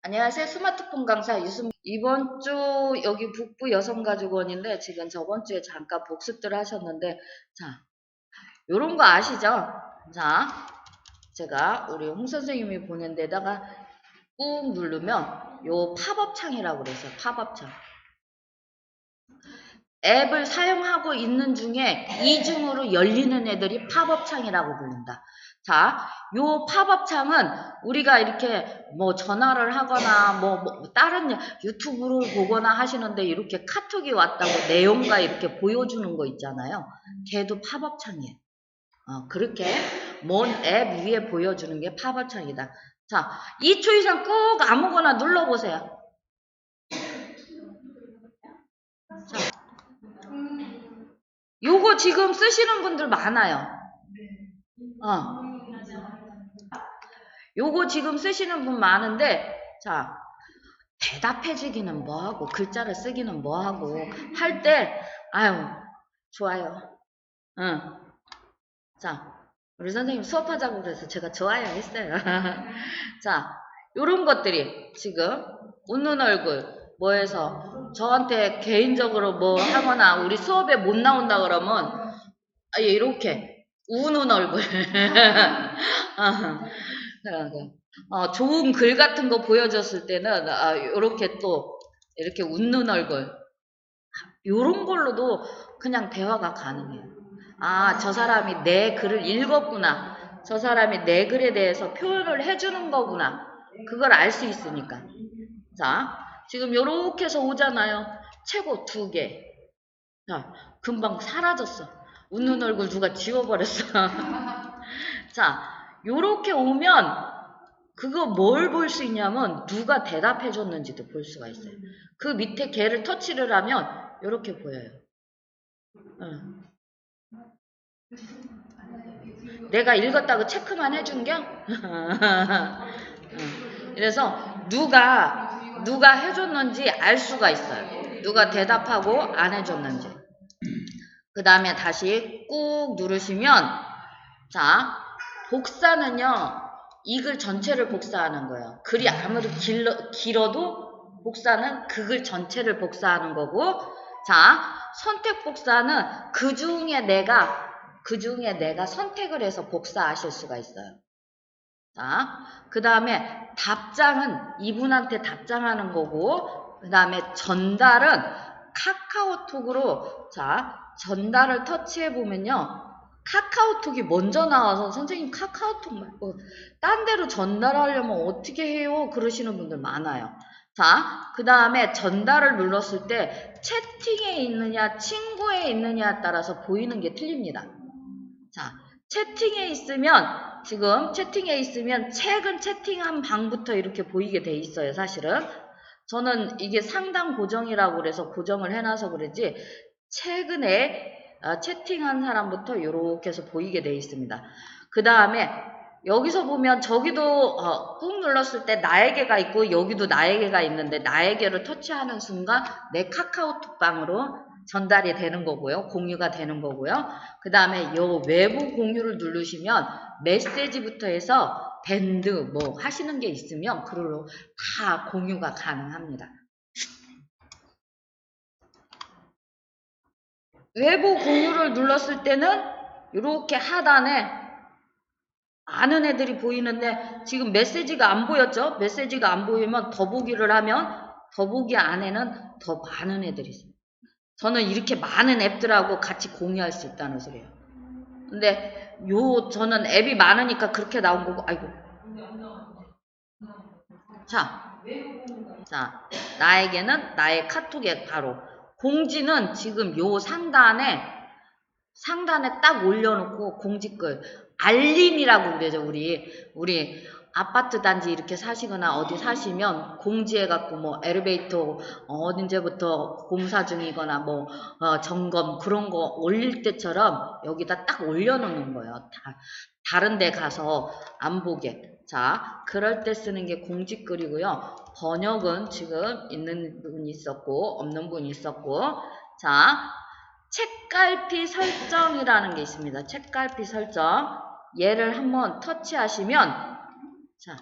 안녕하세요. 스마트폰 강사 유승. 이번 주 여기 북부 여성가족원인데 지금 저번 주에 잠깐 복습들 하셨는데, 자, 요런 거 아시죠? 자, 제가 우리 홍 선생님이 보낸 데다가 꾹 누르면 요 팝업 창이라고 그랬어요. 팝업 창. 앱을 사용하고 있는 중에 이중으로 열리는 애들이 팝업 창이라고 부른다. 자, 요 팝업 창은 우리가 이렇게 뭐 전화를 하거나 뭐 다른 유튜브를 보거나 하시는데 이렇게 카톡이 왔다고 내용과 이렇게 보여주는 거 있잖아요. 걔도 팝업 창이에요. 그렇게 먼 앱 위에 보여주는 게 팝업 창이다. 자, 2초 이상 꾹 아무거나 눌러보세요. 자, 요거 지금 쓰시는 분들 많아요. 요거 지금 쓰시는 분 많은데, 자, 대답해주기는 뭐하고, 글자를 쓰기는 뭐하고, 할 때, 아유, 좋아요. 응. 자, 우리 선생님 수업하자고 그래서 제가 좋아요 했어요. 자, 요런 것들이 지금, 웃는 얼굴, 뭐 해서, 저한테 개인적으로 뭐 하거나, 우리 수업에 못 나온다 그러면, 이렇게, 우는 얼굴. 좋은 글 같은 거 보여줬을 때는 요렇게 또 이렇게 웃는 얼굴 요런 걸로도 그냥 대화가 가능해요. 저 사람이 내 글을 읽었구나. 저 사람이 내 글에 대해서 표현을 해주는 거구나. 그걸 알 수 있으니까. 자, 지금 요렇게 해서 오잖아요. 최고 2개. 자, 금방 사라졌어. 웃는 얼굴 누가 지워버렸어. 자, 요렇게 오면 그거 뭘 볼 수 있냐면 누가 대답해 줬는지도 볼 수가 있어요. 그 밑에 걔를 터치를 하면 이렇게 보여요. 내가 읽었다고 체크만 해준겨? 그래서 누가 해줬는지 알 수가 있어요. 누가 대답하고 안 해줬는지. 그 다음에 다시 꾹 누르시면 자, 복사는요. 이 글 전체를 복사하는 거예요. 글이 아무리 길어도 복사는 그 글 전체를 복사하는 거고, 자, 선택 복사는 그 중에 내가 선택을 해서 복사하실 수가 있어요. 자, 그 다음에 답장은 이분한테 답장하는 거고, 그 다음에 전달은 카카오톡으로, 자, 전달을 터치해 보면요. 카카오톡이 먼저 나와서 선생님 카카오톡 말고 딴 데로 전달하려면 어떻게 해요? 그러시는 분들 많아요. 자, 그 다음에 전달을 눌렀을 때 채팅에 있느냐 친구에 있느냐에 따라서 보이는 게 틀립니다. 자, 채팅에 있으면 책은 채팅한 방부터 이렇게 보이게 돼 있어요. 사실은 저는 이게 상단 고정이라고 그래서 고정을 해놔서 그러지 최근에 채팅한 사람부터 이렇게 해서 보이게 돼 있습니다. 그 다음에 여기서 보면 저기도 꾹 눌렀을 때 나에게가 있고 여기도 나에게가 있는데 나에게를 터치하는 순간 내 카카오톡 방으로 전달이 되는 거고요. 공유가 되는 거고요. 그 다음에 요 외부 공유를 누르시면 메시지부터 해서 밴드 뭐 하시는 게 있으면 그걸로 다 공유가 가능합니다. 외부 공유를 눌렀을 때는 이렇게 하단에 많은 애들이 보이는데 지금 메시지가 안 보였죠? 메시지가 안 보이면 더보기를 하면 더보기 안에는 더 많은 애들이 있어요. 저는 이렇게 많은 앱들하고 같이 공유할 수 있다는 소리예요. 근데 저는 앱이 많으니까 그렇게 나온 거고, 아이고. 자, 나에게는 나의 카톡에 바로 공지는 지금 요 상단에 딱 올려놓고 공지글 알림이라고 그러죠. 우리 아파트 단지 이렇게 사시거나 어디 사시면 공지해갖고 뭐 엘리베이터 언제부터 공사 중이거나 뭐 점검 그런 거 올릴 때처럼 여기다 딱 올려놓는 거예요. 다른 데 가서 안 보게. 자, 그럴 때 쓰는 게 공지글이고요. 번역은 지금 있는 분이 있었고 없는 분이 있었고, 자, 책갈피 설정이라는 게 있습니다. 책갈피 설정. 얘를 한번 터치하시면, 자,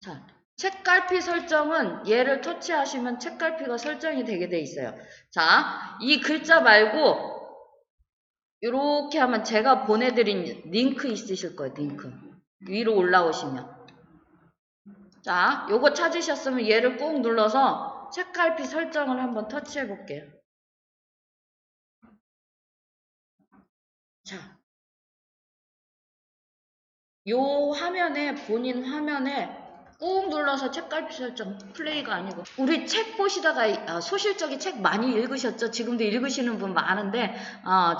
자, 책갈피 설정은 얘를 터치하시면 책갈피가 설정이 되게 돼 있어요. 자, 이 글자 말고 이렇게 하면 제가 보내드린 링크 있으실 거예요. 링크. 위로 올라오시면. 자, 요거 찾으셨으면 얘를 꾹 눌러서 책갈피 설정을 한번 터치해 볼게요. 자, 요 화면에, 본인 화면에 꾹 눌러서 책갈피 설정, 플레이가 아니고. 우리 책 보시다가 소실적인 책 많이 읽으셨죠? 지금도 읽으시는 분 많은데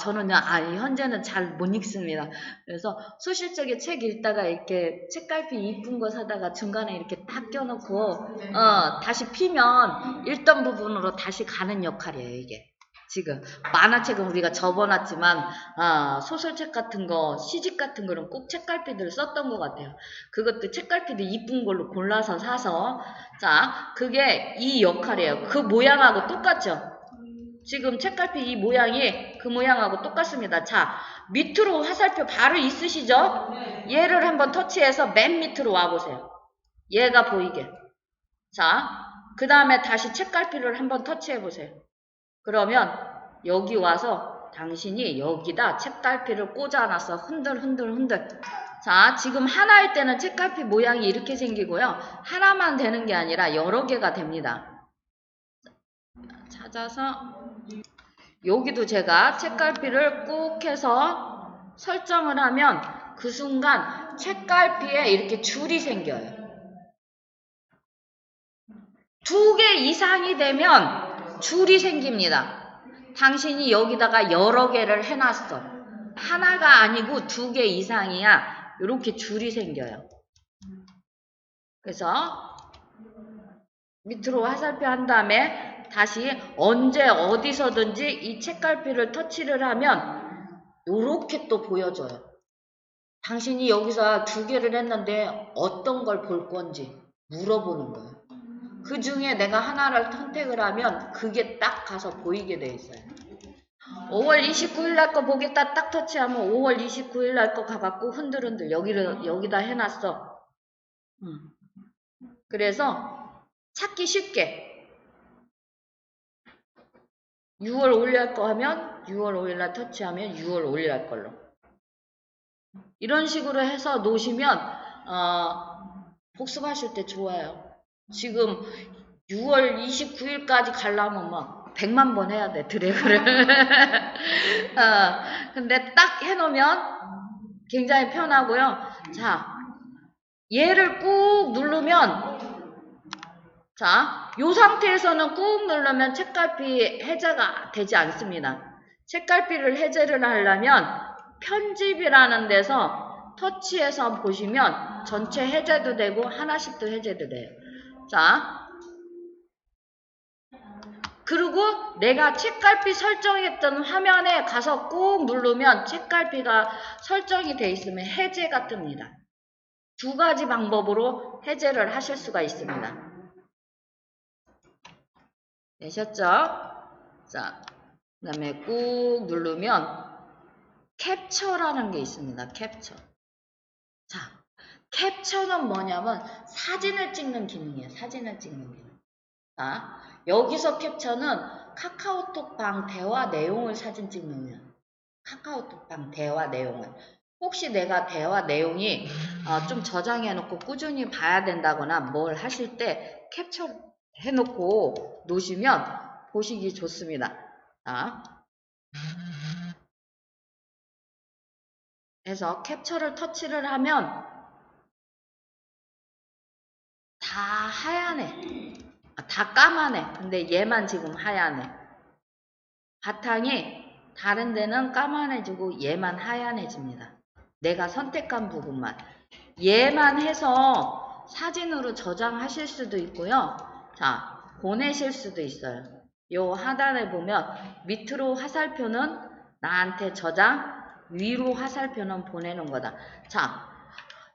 저는 현재는 잘 못 읽습니다. 그래서 소실적인 책 읽다가 이렇게 책갈피 이쁜 거 사다가 중간에 이렇게 딱 껴놓고 다시 피면 읽던 부분으로 다시 가는 역할이에요, 이게. 지금 만화책은 우리가 접어놨지만 소설책 같은 거, 시집 같은 거는 꼭 책갈피들 썼던 것 같아요. 그것도 책갈피도 이쁜 걸로 골라서 사서. 자, 그게 이 역할이에요. 그 모양하고 똑같죠? 지금 책갈피 이 모양이 그 모양하고 똑같습니다. 자, 밑으로 화살표 바로 있으시죠? 얘를 한번 터치해서 맨 밑으로 와보세요. 얘가 보이게. 자, 그 다음에 다시 책갈피를 한번 터치해보세요. 그러면 여기 와서 당신이 여기다 책갈피를 꽂아놨어. 흔들. 자, 지금 하나일 때는 책갈피 모양이 이렇게 생기고요. 하나만 되는 게 아니라 여러 개가 됩니다. 찾아서 여기도 제가 책갈피를 꾹 해서 설정을 하면 그 순간 책갈피에 이렇게 줄이 생겨요. 2개 이상이 되면 줄이 생깁니다. 당신이 여기다가 여러 개를 해놨어. 하나가 아니고 2개 이상이야. 이렇게 줄이 생겨요. 그래서 밑으로 화살표 한 다음에 다시 언제 어디서든지 이 책갈피를 터치를 하면 이렇게 또 보여줘요. 당신이 여기서 2개를 했는데 어떤 걸 볼 건지 물어보는 거예요. 그 중에 내가 하나를 선택을 하면 그게 딱 가서 보이게 돼 있어요. 5월 29일 날 거 보겠다 딱 터치하면 5월 29일 날 거 가갖고 흔들흔들 여기다 해놨어. 그래서 찾기 쉽게 6월 5일 날 거 하면 6월 5일 날 터치하면 6월 5일 날 걸로. 이런 식으로 해서 놓으시면 복습하실 때 좋아요. 지금 6월 29일까지 가려면 막 100만 번 해야 돼, 드래그를. 근데 딱 해놓으면 굉장히 편하고요. 자, 얘를 꾹 누르면, 자, 요 상태에서는 꾹 누르면 책갈피 해제가 되지 않습니다. 책갈피를 해제를 하려면 편집이라는 데서 터치해서 보시면 전체 해제도 되고 하나씩도 해제도 돼요. 자, 그리고 내가 책갈피 설정했던 화면에 가서 꾹 누르면 책갈피가 설정이 돼 있으면 해제가 뜹니다. 2가지 방법으로 해제를 하실 수가 있습니다. 되셨죠? 자, 그 다음에 꾹 누르면 캡처라는 게 있습니다. 캡처. 자, 캡처는 뭐냐면 사진을 찍는 기능이에요. 사진을 찍는 기능. 자, 여기서 캡처는 카카오톡방 대화 내용을 사진 찍는 거예요. 카카오톡방 대화 내용을. 혹시 내가 대화 내용이 좀 저장해놓고 꾸준히 봐야 된다거나 뭘 하실 때 캡처 해놓고 놓으시면 보시기 좋습니다. 자, 그래서 캡처를 터치를 하면 다 하얀해. 다 까만해. 근데 얘만 지금 하얀해. 바탕이 다른 데는 까만해지고 얘만 하얀해집니다. 내가 선택한 부분만. 얘만 해서 사진으로 저장하실 수도 있고요. 자, 보내실 수도 있어요. 요 하단에 보면 밑으로 화살표는 나한테 저장, 위로 화살표는 보내는 거다. 자,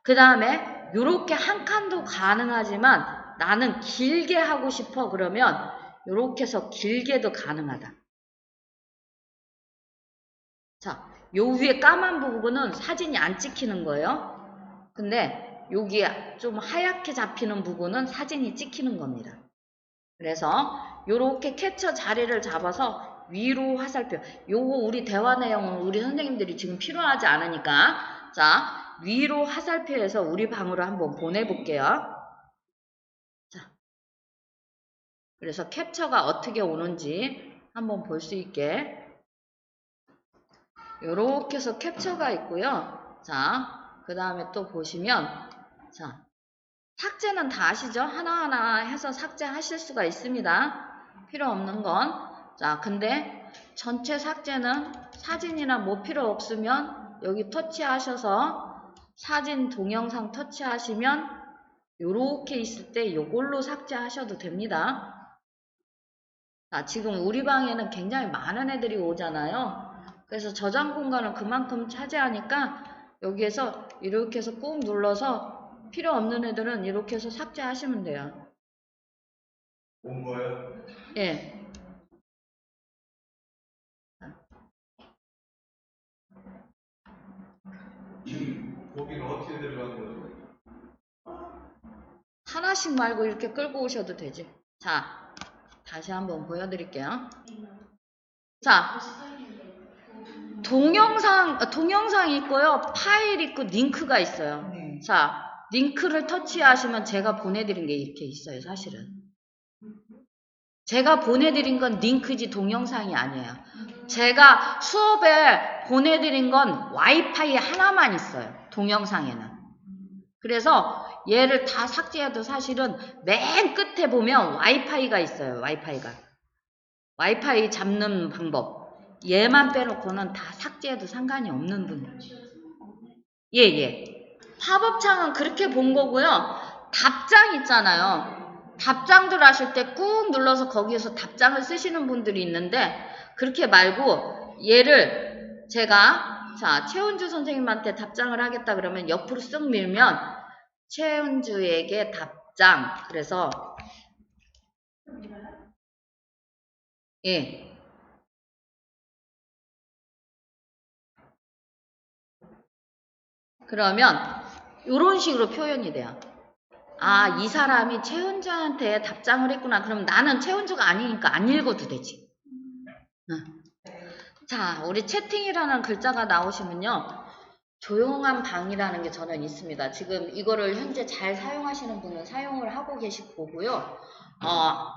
그 다음에 요렇게 한 칸도 가능하지만 나는 길게 하고 싶어 그러면 요렇게 해서 길게도 가능하다. 자, 요 위에 까만 부분은 사진이 안 찍히는 거예요. 근데 여기 좀 하얗게 잡히는 부분은 사진이 찍히는 겁니다. 그래서 요렇게 캡처 자리를 잡아서 위로 화살표. 요거 우리 대화 내용은 우리 선생님들이 지금 필요하지 않으니까 자 위로 화살표해서 우리 방으로 한번 보내볼게요. 자, 그래서 캡처가 어떻게 오는지 한번 볼 수 있게 요렇게 해서 캡처가 있고요. 자, 그 다음에 또 보시면 자 삭제는 다 아시죠? 하나하나 해서 삭제하실 수가 있습니다. 필요 없는 건. 자, 근데 전체 삭제는 사진이나 뭐 필요 없으면 여기 터치하셔서 사진 동영상 터치하시면 요렇게 있을 때 요걸로 삭제하셔도 됩니다. 자, 지금 우리 방에는 굉장히 많은 애들이 오잖아요. 그래서 저장 공간을 그만큼 차지하니까 여기에서 이렇게 해서 꾹 눌러서 필요 없는 애들은 이렇게 해서 삭제하시면 돼요. 온 거예요? 예. 거기는 어떻게 들어가는 거죠? 하나씩 말고 이렇게 끌고 오셔도 되지. 자, 다시 한번 보여드릴게요. 자, 동영상이 있고요. 파일 있고 링크가 있어요. 자, 링크를 터치하시면 제가 보내드린 게 이렇게 있어요. 사실은. 제가 보내드린 건 링크지 동영상이 아니에요. 제가 수업에 보내드린 건 와이파이 하나만 있어요. 동영상에는. 그래서 얘를 다 삭제해도 사실은 맨 끝에 보면 와이파이가 있어요. 와이파이 잡는 방법. 얘만 빼놓고는 다 삭제해도 상관이 없는 분. 예. 팝업창은 그렇게 본 거고요. 답장 있잖아요. 답장들 하실 때 꾹 눌러서 거기에서 답장을 쓰시는 분들이 있는데 그렇게 말고 얘를 제가 자 최은주 선생님한테 답장을 하겠다 그러면 옆으로 쓱 밀면 최은주에게 답장 그래서 예. 그러면 이런 식으로 표현이 돼요. 아, 이 사람이 최은주한테 답장을 했구나. 그럼 나는 최은주가 아니니까 안 읽어도 되지. 자, 우리 채팅이라는 글자가 나오시면요. 조용한 방이라는 게 저는 있습니다. 지금 이거를 현재 잘 사용하시는 분은 사용을 하고 계실 거고요.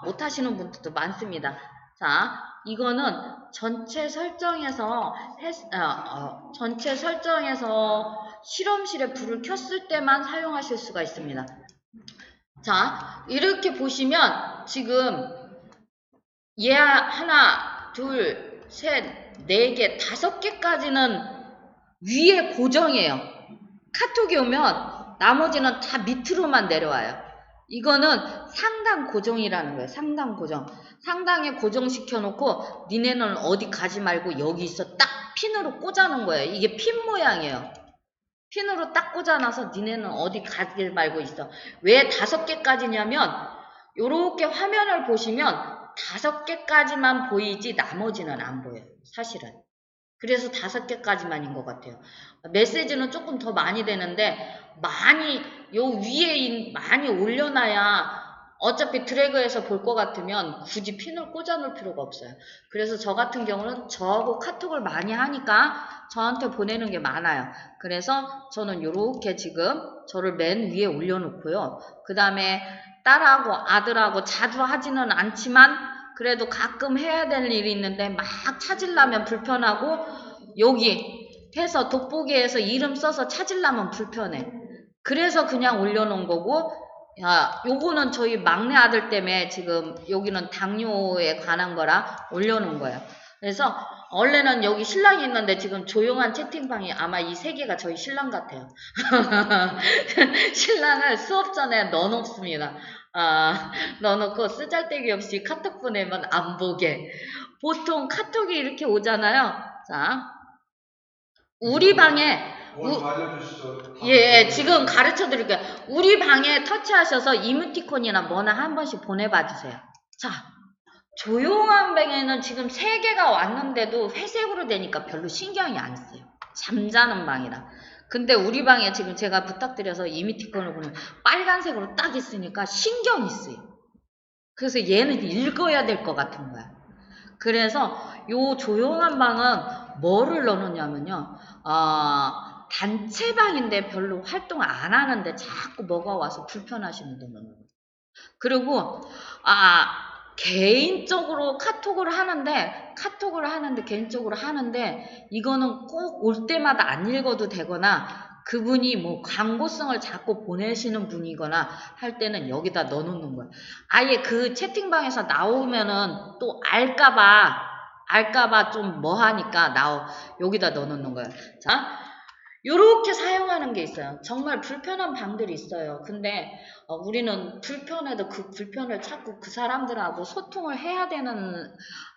못 하시는 분들도 많습니다. 자, 이거는 전체 설정에서 실험실에 불을 켰을 때만 사용하실 수가 있습니다. 자, 이렇게 보시면 지금 얘 하나, 둘, 셋, 네 개, 5개까지는 위에 고정이에요. 카톡이 오면 나머지는 다 밑으로만 내려와요. 이거는 상단 고정이라는 거예요. 상단 고정. 상단에 고정시켜 놓고 니네는 어디 가지 말고 여기 있어 딱 핀으로 꽂아놓은 거예요. 이게 핀 모양이에요. 핀으로 딱 꽂아놔서 니네는 어디 가지 말고 있어. 왜 5개까지냐면 요렇게 화면을 보시면 5개까지만 보이지 나머지는 안 보여요. 사실은. 그래서 5개까지만인 것 같아요. 메시지는 조금 더 많이 되는데 요 위에 많이 올려놔야 어차피 드래그해서 볼 것 같으면 굳이 핀을 꽂아 놓을 필요가 없어요. 그래서 저 같은 경우는 저하고 카톡을 많이 하니까 저한테 보내는 게 많아요. 그래서 저는 요렇게 지금 저를 맨 위에 올려놓고요. 그 다음에 딸하고 아들하고 자주 하지는 않지만 그래도 가끔 해야 될 일이 있는데 막 찾으려면 불편하고 여기 해서 돋보기에서 이름 써서 찾으려면 불편해. 그래서 그냥 올려놓은 거고 야, 요거는 저희 막내 아들 때문에 지금 여기는 당뇨에 관한 거라 올려놓은 거예요. 그래서 원래는 여기 신랑이 있는데 지금 조용한 채팅방이 아마 이 3개가 저희 신랑 같아요. 신랑을 수업 전에 넣어놓습니다. 넣어놓고 쓰잘데기 없이 카톡 보내면 안 보게. 보통 카톡이 이렇게 오잖아요. 자, 우리 방에 예, 지금 가르쳐 드릴게요. 우리 방에 터치하셔서 이모티콘이나 뭐나 한 번씩 보내봐 주세요. 자, 조용한 방에는 지금 3개가 왔는데도 회색으로 되니까 별로 신경이 안 써요. 잠자는 방이라. 근데 우리 방에 지금 제가 부탁드려서 이미티콘을 보면 빨간색으로 딱 있으니까 신경이 쓰여. 그래서 얘는 읽어야 될 것 같은 거야. 그래서 요 조용한 방은 뭐를 넣느냐면요. 단체방인데 별로 활동을 안 하는데 자꾸 뭐가 와서 불편하시는 분들 넣는 거예요. 그리고 개인적으로 카톡을 하는데 개인적으로 하는데 이거는 꼭 올 때마다 안 읽어도 되거나 그분이 뭐 광고성을 자꾸 보내시는 분이거나 할 때는 여기다 넣어놓는 거예요. 아예 그 채팅방에서 나오면은 또 알까봐 좀 뭐하니까 여기다 넣어놓는 거예요. 자, 요렇게 사용하는 게 있어요. 정말 불편한 방들이 있어요. 근데 우리는 불편해도 그 불편을 찾고 그 사람들하고 소통을 해야 되는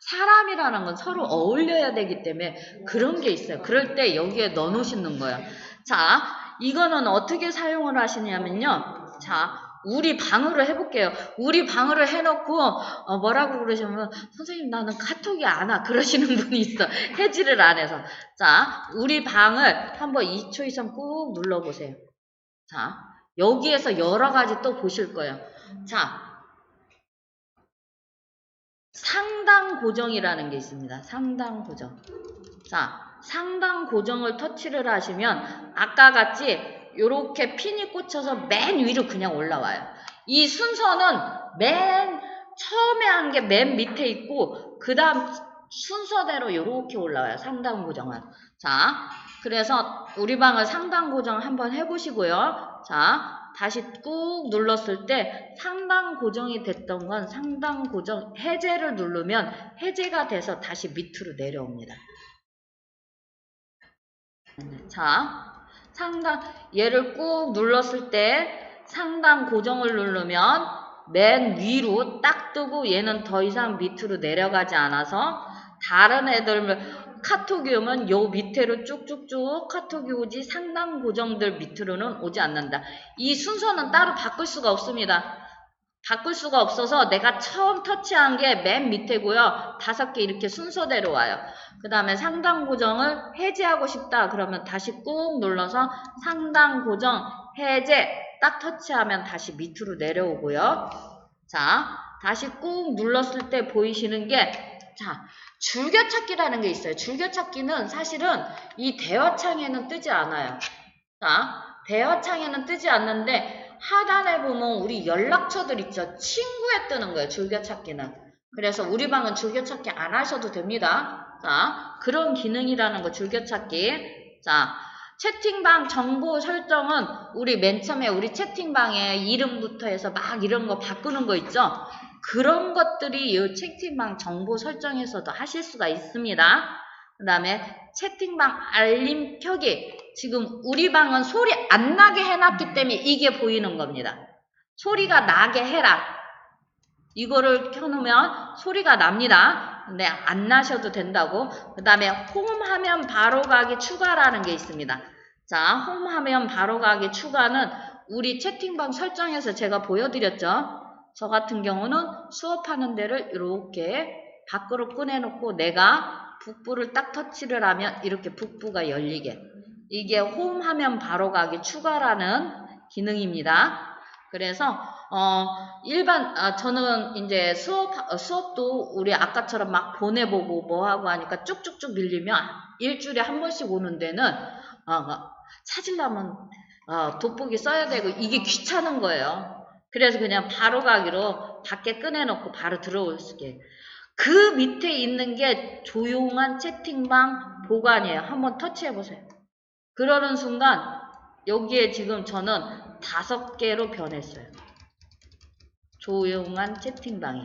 사람이라는 건 서로 어울려야 되기 때문에 그런 게 있어요. 그럴 때 여기에 넣어놓으시는 거예요. 자, 이거는 어떻게 사용을 하시냐면요. 자, 우리 방으로 해볼게요. 우리 방으로 해놓고 뭐라고 그러시면 선생님 나는 카톡이 안 와 그러시는 분이 있어. 해지를 안 해서. 자, 우리 방을 한번 2초 이상 꾹 눌러보세요. 자, 여기에서 여러 가지 또 보실 거예요. 자, 상단 고정이라는 게 있습니다. 상단 고정. 자, 상단 고정을 터치를 하시면 아까 같이 요렇게 핀이 꽂혀서 맨 위로 그냥 올라와요. 이 순서는 맨 처음에 한 게 맨 밑에 있고 그 다음 순서대로 요렇게 올라와요. 상단 고정은. 자, 그래서 우리 방을 상단 고정 한번 해보시고요. 자, 다시 꾹 눌렀을 때 상단 고정이 됐던 건 상단 고정 해제를 누르면 해제가 돼서 다시 밑으로 내려옵니다. 자, 얘를 꾹 눌렀을 때 상단 고정을 누르면 맨 위로 딱 뜨고 얘는 더 이상 밑으로 내려가지 않아서 다른 애들 카톡이 오면 요 밑으로 쭉쭉쭉 카톡이 오지 상단 고정들 밑으로는 오지 않는다. 이 순서는 따로 바꿀 수가 없습니다. 바꿀 수가 없어서 내가 처음 터치한 게 맨 밑에고요. 5개 이렇게 순서대로 와요. 그 다음에 상단 고정을 해제하고 싶다. 그러면 다시 꾹 눌러서 상단 고정 해제 딱 터치하면 다시 밑으로 내려오고요. 자, 다시 꾹 눌렀을 때 보이시는 게 줄겨찾기라는 게 있어요. 줄겨찾기는 사실은 이 대화창에는 뜨지 않아요. 자, 대화창에는 뜨지 않는데 하단에 보면 우리 연락처들 있죠. 친구에 뜨는 거예요. 줄겨찾기는. 그래서 우리 방은 줄겨찾기 안 하셔도 됩니다. 자, 그런 기능이라는 거 줄겨찾기. 자, 채팅방 정보 설정은 우리 맨 처음에 우리 채팅방에 이름부터 해서 막 이런 거 바꾸는 거 있죠. 그런 것들이 이 채팅방 정보 설정에서도 하실 수가 있습니다. 그 다음에 채팅방 알림 켜기. 지금 우리 방은 소리 안 나게 해놨기 때문에 이게 보이는 겁니다. 소리가 나게 해라. 이거를 켜놓으면 소리가 납니다. 근데 안 나셔도 된다고. 그 다음에 홈 화면 바로 가기 추가라는 게 있습니다. 자, 홈 화면 바로 가기 추가는 우리 채팅방 설정에서 제가 보여드렸죠. 저 같은 경우는 수업하는 데를 이렇게 밖으로 꺼내놓고 내가 북부를 딱 터치를 하면 이렇게 북부가 열리게. 이게 홈 화면 바로 가기 추가라는 기능입니다. 그래서 저는 이제 수업도 우리 아까처럼 막 보내보고 뭐하고 하니까 쭉쭉쭉 밀리면 일주일에 한 번씩 오는 데는 찾으려면 돋보기 써야 되고 이게 귀찮은 거예요. 그래서 그냥 바로 가기로 밖에 꺼내놓고 바로 들어올게. 그 밑에 있는 게 조용한 채팅방 보관이에요. 한번 터치해보세요. 그러는 순간 여기에 지금 저는 5개로 변했어요. 조용한 채팅방이.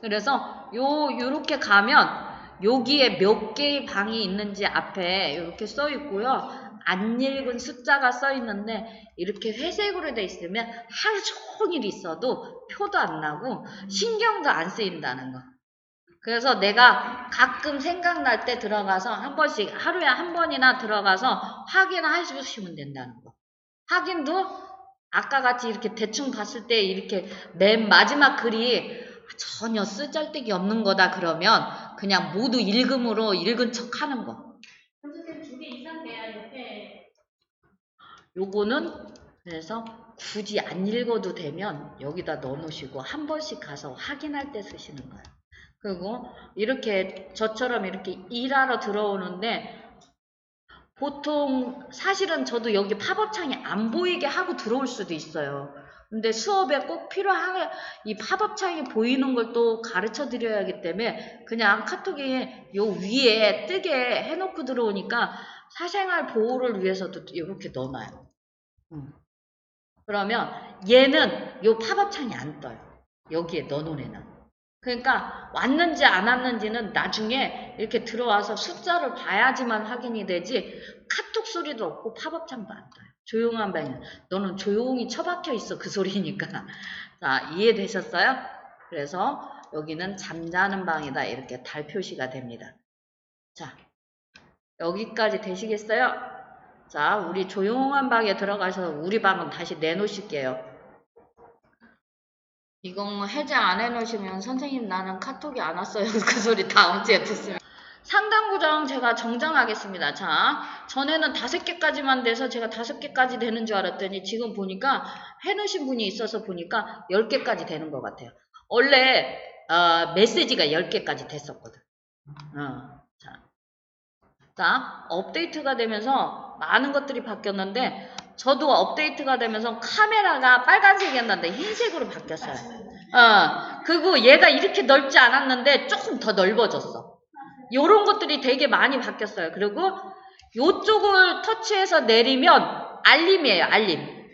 그래서 요렇게 가면 여기에 몇 개의 방이 있는지 앞에 이렇게 써 있고요. 안 읽은 숫자가 써 있는데 이렇게 회색으로 돼 있으면 하루 종일 있어도 표도 안 나고 신경도 안 쓰인다는 거. 그래서 내가 가끔 생각날 때 들어가서 한 번씩 하루에 한 번이나 들어가서 확인을 해주시면 된다는 거. 확인도 아까 같이 이렇게 대충 봤을 때 이렇게 맨 마지막 글이 전혀 쓰잘데기 없는 거다 그러면 그냥 모두 읽음으로 읽은 척 하는 거. 선생님 2개 이상 돼야 요거는 그래서 굳이 안 읽어도 되면 여기다 넣어 놓으시고 한 번씩 가서 확인할 때 쓰시는 거예요. 그리고 이렇게 저처럼 이렇게 일하러 들어오는데 보통 사실은 저도 여기 팝업창이 안 보이게 하고 들어올 수도 있어요. 근데 수업에 꼭 필요한 이 팝업창이 보이는 걸 또 가르쳐 드려야 하기 때문에 그냥 카톡에 요 위에 뜨게 해놓고 들어오니까 사생활 보호를 위해서도 이렇게 넣어놔요. 그러면 얘는 요 팝업창이 안 떠요. 여기에 넣어놓은 애는. 그러니까 왔는지 안 왔는지는 나중에 이렇게 들어와서 숫자를 봐야지만 확인이 되지 카톡 소리도 없고 팝업창도 안 떠요. 조용한 방이야. 너는 조용히 처박혀 있어 그 소리니까. 자, 이해되셨어요? 그래서 여기는 잠자는 방이다 이렇게 달 표시가 됩니다. 자, 여기까지 되시겠어요? 자, 우리 조용한 방에 들어가셔서 우리 방은 다시 내놓으실게요. 이거 해제 안 해놓으시면 선생님 나는 카톡이 안 왔어요. 그 소리 다음 주에 듣습니다. 상단 구정 제가 정정하겠습니다. 자, 전에는 5개까지만 돼서 제가 5개까지 되는 줄 알았더니 지금 보니까 해놓으신 분이 있어서 보니까 10개까지 되는 것 같아요. 원래 메시지가 10개까지 됐었거든. 자, 업데이트가 되면서 많은 것들이 바뀌었는데 저도 업데이트가 되면서 카메라가 빨간색이었는데 흰색으로 바뀌었어요. 그리고 얘가 이렇게 넓지 않았는데 조금 더 넓어졌어. 요런 것들이 되게 많이 바뀌었어요. 그리고 요쪽을 터치해서 내리면 알림이에요. 알림.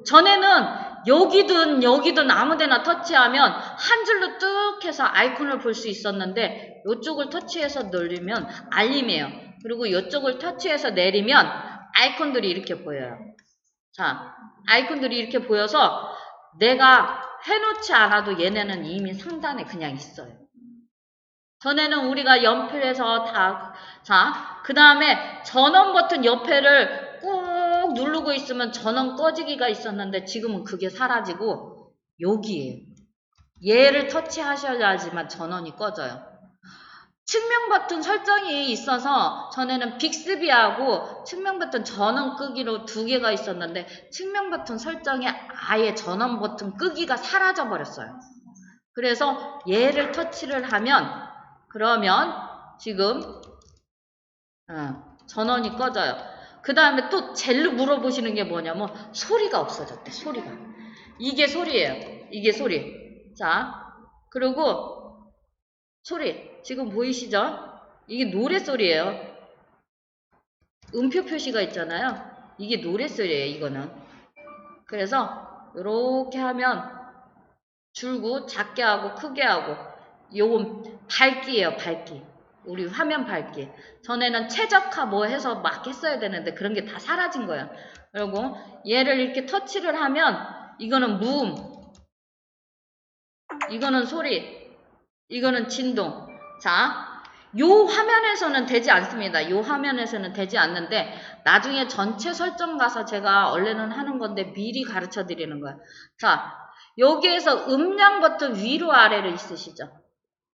전에는 여기든 아무데나 터치하면 한 줄로 뚝 해서 아이콘을 볼 수 있었는데 요쪽을 터치해서 내리면 알림이에요. 그리고 요쪽을 터치해서 내리면 아이콘들이 이렇게 보여요. 자, 아이콘들이 이렇게 보여서 내가 해놓지 않아도 얘네는 이미 상단에 그냥 있어요. 전에는 우리가 연필에서 자, 그 다음에 전원 버튼 옆에를 꾹 누르고 있으면 전원 꺼지기가 있었는데 지금은 그게 사라지고 여기에요. 얘를 터치하셔야지만 전원이 꺼져요. 측면 버튼 설정이 있어서 전에는 빅스비하고 측면 버튼 전원 끄기로 2개가 있었는데 측면 버튼 설정이 아예 전원 버튼 끄기가 사라져 버렸어요. 그래서 얘를 터치를 하면 그러면 지금 전원이 꺼져요. 그 다음에 또 젤로 물어보시는 게 뭐냐면 소리가 없어졌대. 소리가. 이게 소리예요. 이게 소리. 자, 그리고 소리. 지금 보이시죠? 이게 노래소리예요. 음표 표시가 있잖아요. 이게 노래소리예요. 이거는. 그래서 이렇게 하면 줄고 작게 하고 크게 하고 요건 밝기예요. 밝기. 우리 화면 밝기. 전에는 최적화 뭐 해서 막 했어야 되는데 그런 게 다 사라진 거야. 그리고 얘를 이렇게 터치를 하면 이거는 무음, 이거는 소리, 이거는 진동. 자, 요 화면에서는 되지 않습니다. 요 화면에서는 되지 않는데 나중에 전체 설정 가서 제가 원래는 하는 건데 미리 가르쳐 드리는 거야. 자, 여기에서 음량 버튼 위로 아래로 있으시죠?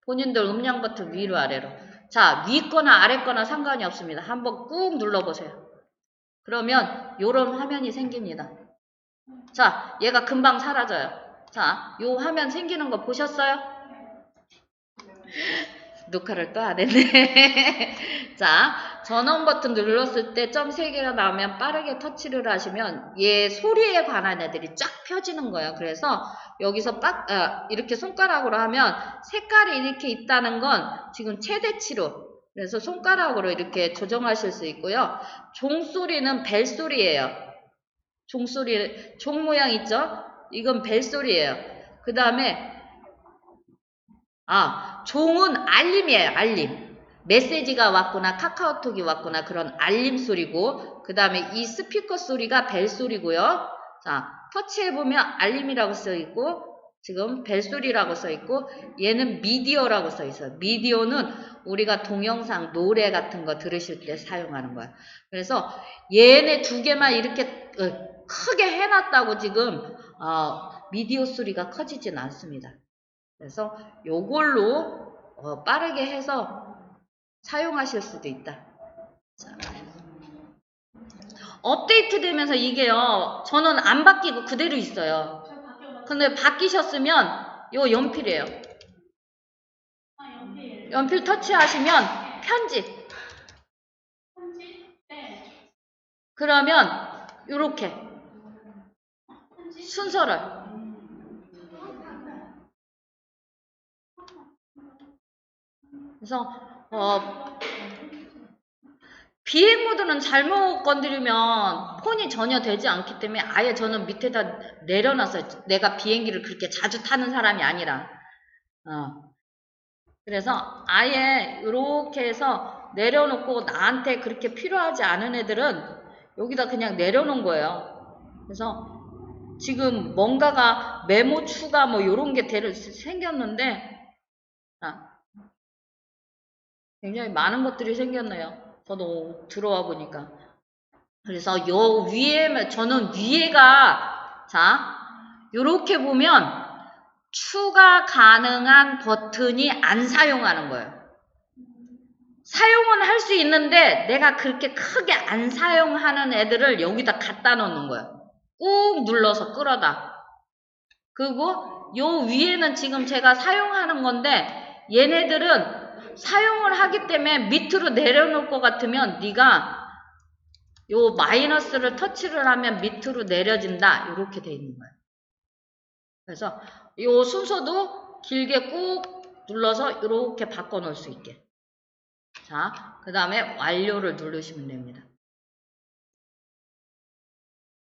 본인들 음량 버튼 위로 아래로. 자, 위 거나 아래 거나 상관이 없습니다. 한번 꾹 눌러보세요. 그러면 요런 화면이 생깁니다. 자, 얘가 금방 사라져요. 자, 요 화면 생기는 거 보셨어요? 녹화를 또 안 했네. 자, 전원 버튼 눌렀을 때 점 3개가 나오면 빠르게 터치를 하시면 얘 소리에 관한 애들이 쫙 펴지는 거예요. 그래서 여기서 이렇게 손가락으로 하면 색깔이 이렇게 있다는 건 지금 최대치로 그래서 손가락으로 이렇게 조정하실 수 있고요. 종소리는 벨소리예요. 종소리, 종 모양 있죠? 이건 벨소리예요. 그 다음에 종은 알림이에요. 알림. 메시지가 왔구나, 카카오톡이 왔구나 그런 알림 소리고 그 다음에 이 스피커 소리가 벨 소리고요. 자, 터치해보면 알림이라고 써있고 지금 벨 소리라고 써있고 얘는 미디어라고 써있어요. 미디어는 우리가 동영상, 노래 같은 거 들으실 때 사용하는 거야. 그래서 얘네 2개만 이렇게 크게 해놨다고 지금 미디어 소리가 커지진 않습니다. 그래서 요걸로 빠르게 해서 사용하실 수도 있다. 자, 업데이트 되면서 이게요, 저는 안 바뀌고 그대로 있어요. 근데 바뀌셨으면 요 연필이에요. 연필 터치하시면 편집. 그러면 요렇게 순서를 그래서 비행 모드는 잘못 건드리면 폰이 전혀 되지 않기 때문에 아예 저는 밑에다 내려놨어요. 내가 비행기를 그렇게 자주 타는 사람이 아니라. 그래서 아예 이렇게 해서 내려놓고 나한테 그렇게 필요하지 않은 애들은 여기다 그냥 내려놓은 거예요. 그래서 지금 뭔가가 메모 추가 뭐 요런 게 생겼는데 굉장히 많은 것들이 생겼네요. 저도 들어와 보니까. 그래서 요 위에, 저는 위에가, 자, 요렇게 보면 추가 가능한 버튼이 안 사용하는 거예요. 사용은 할 수 있는데 내가 그렇게 크게 안 사용하는 애들을 여기다 갖다 놓는 거예요. 꾹 눌러서 끌어다. 그리고 요 위에는 지금 제가 사용하는 건데 얘네들은 사용을 하기 때문에 밑으로 내려놓을 것 같으면 네가 요 마이너스를 터치를 하면 밑으로 내려진다. 이렇게 돼 있는 거예요. 그래서 요 순서도 길게 꾹 눌러서 이렇게 바꿔 놓을 수 있게. 자, 그 다음에 완료를 누르시면 됩니다.